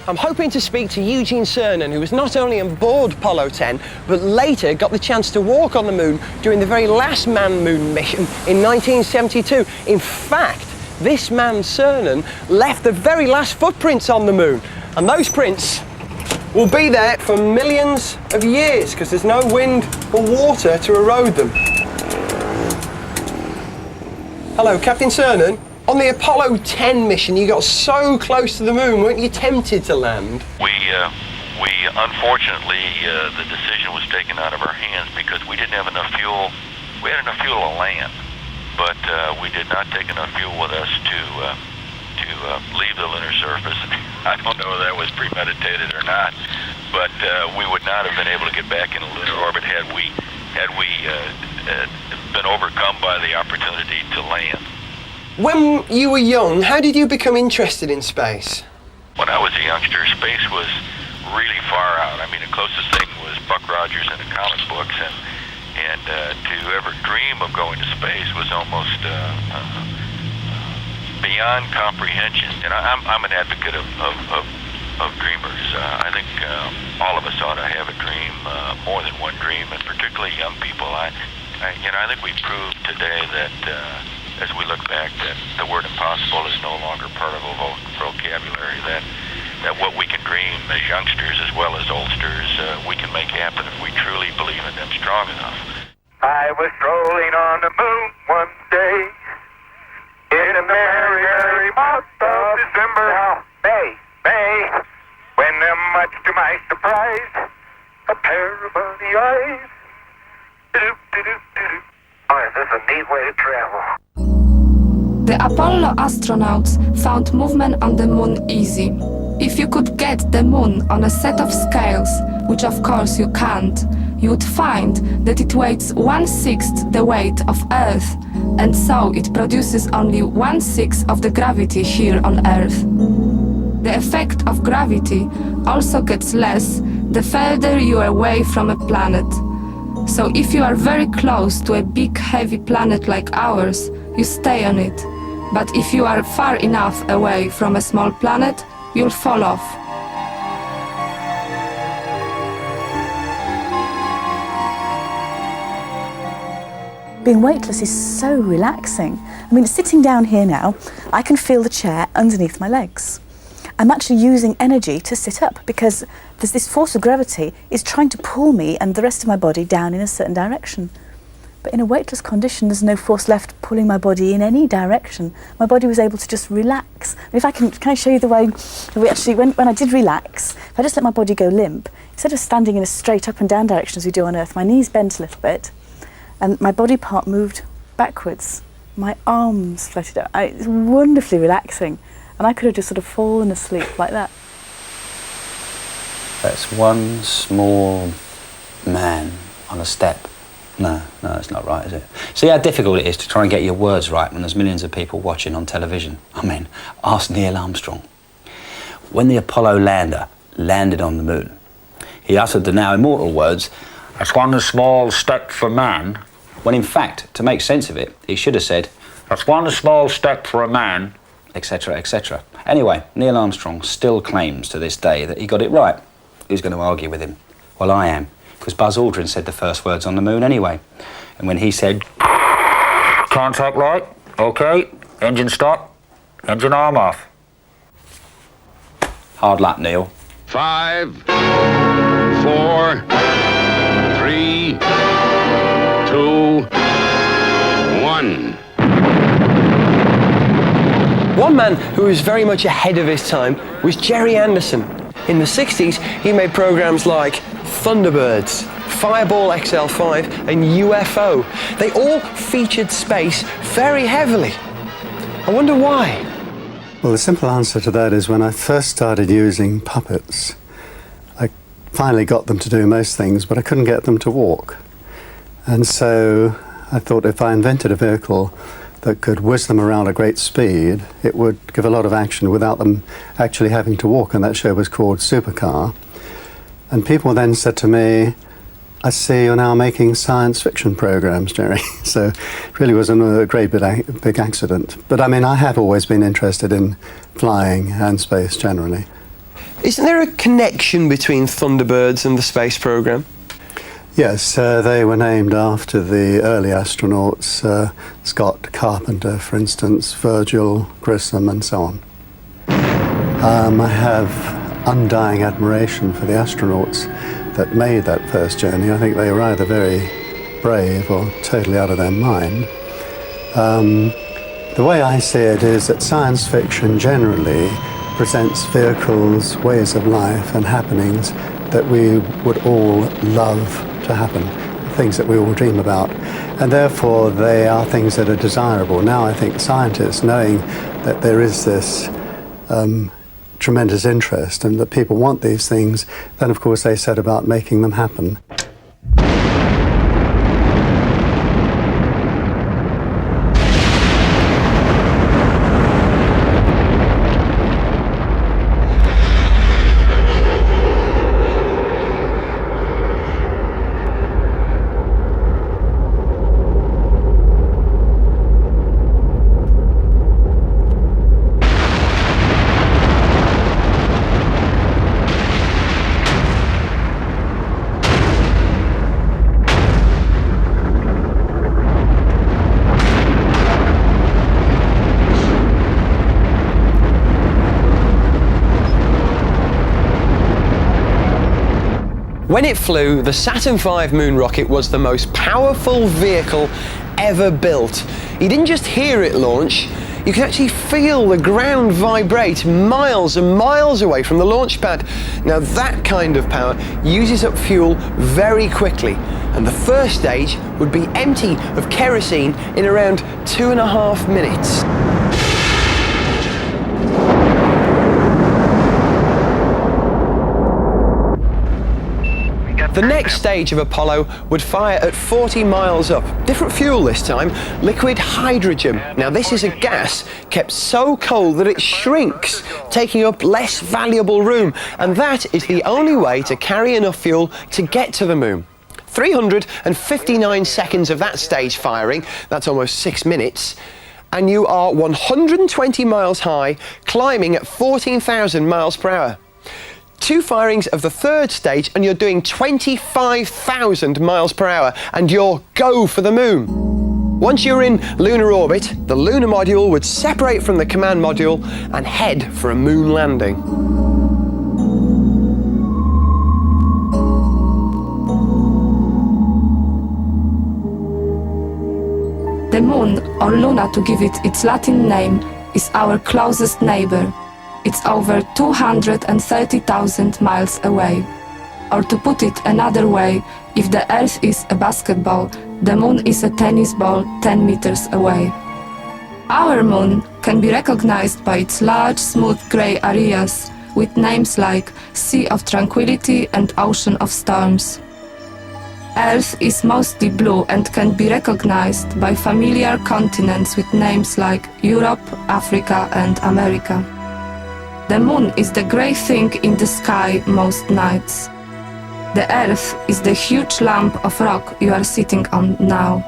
I'm hoping to speak to Eugene Cernan, who was not only on board Apollo 10, but later got the chance to walk on the moon during the very last manned moon mission in 1972. In fact, this man, Cernan, left the very last footprints on the moon, and those prints will be there for millions of years because there's no wind or water to erode them. Hello, Captain Cernan. On the Apollo 10 mission, you got so close to the moon, weren't you tempted to land? We unfortunately, the decision was taken out of our hands because we didn't have enough fuel. We had enough fuel to land, but we did not take enough fuel with us to leave the lunar surface. I don't know if that was premeditated or not, but we would not have been able to get back into lunar orbit had we been overcome by the opportunity to land. When you were young, how did you become interested in space? When I was a youngster, space was really far out. I mean, the closest thing was Buck Rogers in the comic books, and to ever dream of going to space was almost beyond comprehension. And I'm an advocate of dreamers. I think all of us ought to have a dream, more than one dream, and particularly young people. I think we proved today that as we look back, that the word impossible is no longer part of our vocabulary, that what we can dream as youngsters as well as oldsters, we can make happen if we truly believe in them strong enough. I was strolling on the moon one day in a merry, merry month of December. Now, May, when much to my surprise, a pair of bunny eyes. Oh, is this a neat way to travel? The Apollo astronauts found movement on the moon easy. If you could get the moon on a set of scales, which of course you can't, you would find that it weighs 1/6 the weight of Earth, and so it produces only 1/6 of the gravity here on Earth. The effect of gravity also gets less the further you are away from a planet. So if you are very close to a big heavy planet like ours, you stay on it. But if you are far enough away from a small planet, you'll fall off. Being weightless is so relaxing. I mean, sitting down here now, I can feel the chair underneath my legs. I'm actually using energy to sit up because there's this force of gravity is trying to pull me and the rest of my body down in a certain direction. But in a weightless condition, there's no force left pulling my body in any direction. My body was able to just relax. And if I can I show you the way we actually, when I did relax, if I just let my body go limp, instead of standing in a straight up and down direction as we do on Earth, my knees bent a little bit and my body part moved backwards. My arms floated up. It's wonderfully relaxing. And I could have just sort of fallen asleep like that. That's one small man on a step. No, it's not right, is it? See how difficult it is to try and get your words right when there's millions of people watching on television. I mean, ask Neil Armstrong. When the Apollo lander landed on the moon, he uttered the now immortal words, "That's one small step for man," when in fact, to make sense of it, he should have said, "That's one small step for a man," etc., etc. Anyway, Neil Armstrong still claims to this day that he got it right. Who's going to argue with him? Well, I am, because Buzz Aldrin said the first words on the moon anyway. And when he said, "Contact light, okay, engine stop, engine arm off." Hard luck, Neil. 5, 4, 3, 2, 1. One man who was very much ahead of his time was Gerry Anderson. In the 60s, he made programs like Thunderbirds, Fireball XL5 and UFO. They all featured space very heavily. I wonder why. Well, the simple answer to that is when I first started using puppets, I finally got them to do most things, but I couldn't get them to walk. And so I thought if I invented a vehicle that could whiz them around at great speed, it would give a lot of action without them actually having to walk, and that show was called Supercar. And people then said to me, "I see you're now making science fiction programs, Gerry." So it really was a great big accident. But I mean, I have always been interested in flying and space generally. Isn't there a connection between Thunderbirds and the space program? Yes, they were named after the early astronauts, Scott Carpenter, for instance, Virgil Grissom, and so on. I have undying admiration for the astronauts that made that first journey. I think they were either very brave or totally out of their mind. The way I see it is that science fiction generally presents vehicles, ways of life and happenings that we would all love to happen, things that we all dream about, and therefore they are things that are desirable. Now I think scientists, knowing that there is this tremendous interest and that people want these things, then of course they set about making them happen. When it flew, the Saturn V moon rocket was the most powerful vehicle ever built. You didn't just hear it launch, you can actually feel the ground vibrate miles and miles away from the launch pad. Now that kind of power uses up fuel very quickly, and the first stage would be empty of kerosene in around 2.5 minutes. The next stage of Apollo would fire at 40 miles up. Different fuel this time, liquid hydrogen. Now this is a gas kept so cold that it shrinks, taking up less valuable room. And that is the only way to carry enough fuel to get to the moon. 359 seconds of that stage firing, that's almost 6 minutes. And you are 120 miles high, climbing at 14,000 miles per hour. 2 firings of the third stage and you're doing 25,000 miles per hour and you're go for the moon. Once you're in lunar orbit, the lunar module would separate from the command module and head for a moon landing. The moon, or Luna to give it its Latin name, is our closest neighbor. It's over 230,000 miles away. Or to put it another way, if the Earth is a basketball, the moon is a tennis ball 10 meters away. Our moon can be recognized by its large, smooth grey areas with names like Sea of Tranquility and Ocean of Storms. Earth is mostly blue and can be recognized by familiar continents with names like Europe, Africa and America. The moon is the grey thing in the sky most nights. The Earth is the huge lump of rock you are sitting on now.